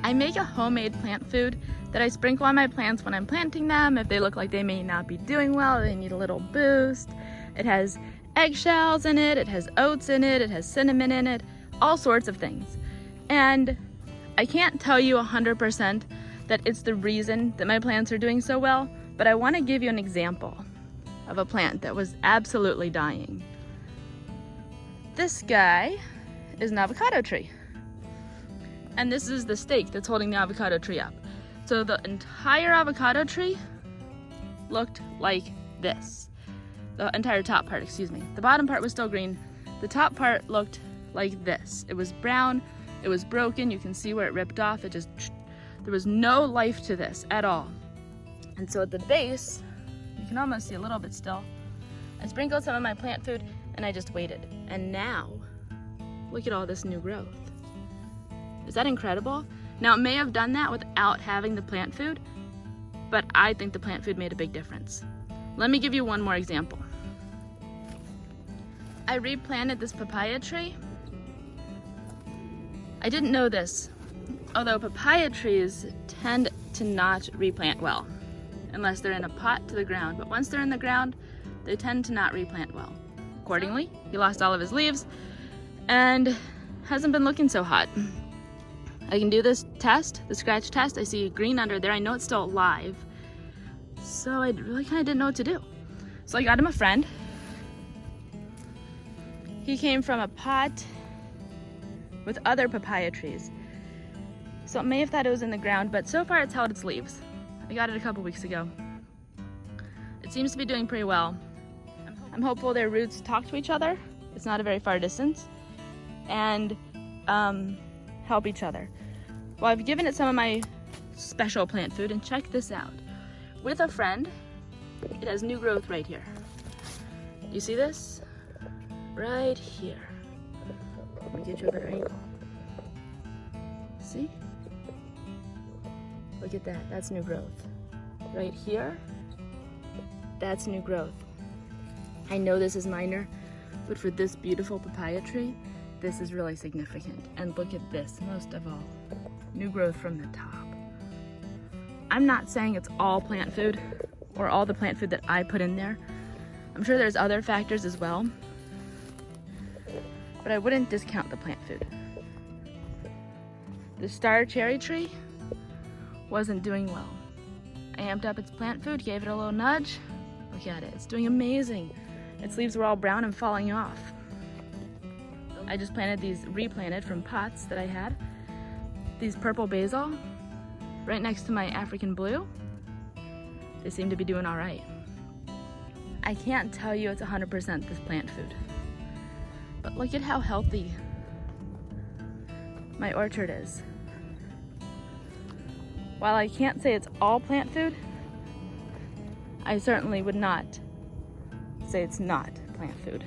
I make a homemade plant food that I sprinkle on my plants when I'm planting them. If they look like they may not be doing well, they need a little boost. It has eggshells in it, it has oats in it, it has cinnamon in it, all sorts of things. And I can't tell you 100% that it's the reason that my plants are doing so well, but I want to give you an example of a plant that was absolutely dying. This guy is an avocado tree. And this is the stake that's holding the avocado tree up. So the entire avocado tree looked like this. The entire top part, excuse me. The bottom part was still green. The top part looked like this. It was brown, it was broken. You can see where it ripped off. There was no life to this at all. And so at the base, you can almost see a little bit still. I sprinkled some of my plant food and I just waited. And now, look at all this new growth. Is that incredible? Now, it may have done that without having the plant food, but I think the plant food made a big difference. Let me give you one more example. I replanted this papaya tree. I didn't know this, although papaya trees tend to not replant well unless they're in a pot to the ground, but once they're in the ground, they tend to not replant well. Accordingly, he lost all of his leaves and hasn't been looking so hot. I can do this test, the scratch test. I see green under there. I know it's still alive. So I really kind of didn't know what to do. So I got him a friend. He came from a pot with other papaya trees. So it may have thought it was in the ground, but so far it's held its leaves. I got it a couple weeks ago. It seems to be doing pretty well. I'm hopeful their roots talk to each other. It's not a very far distance. And help each other. Well, I've given it some of my special plant food, and check this out. With a friend, it has new growth right here. You see this? Right here. Let me get you a better angle. See? Look at that, that's new growth. Right here, that's new growth. I know this is minor, but for this beautiful papaya tree, this is really significant. And look at this, most of all, new growth from the top. I'm not saying it's all plant food or all the plant food that I put in there. I'm sure there's other factors as well, but I wouldn't discount the plant food. The star cherry tree wasn't doing well. I amped up its plant food, gave it a little nudge. Look at it, it's doing amazing. Its leaves were all brown and falling off. I just planted these, replanted from pots that I had. These purple basil, right next to my African blue. They seem to be doing all right. I can't tell you it's 100% this plant food, but look at how healthy my orchard is. While I can't say it's all plant food, I certainly would not say it's not plant food.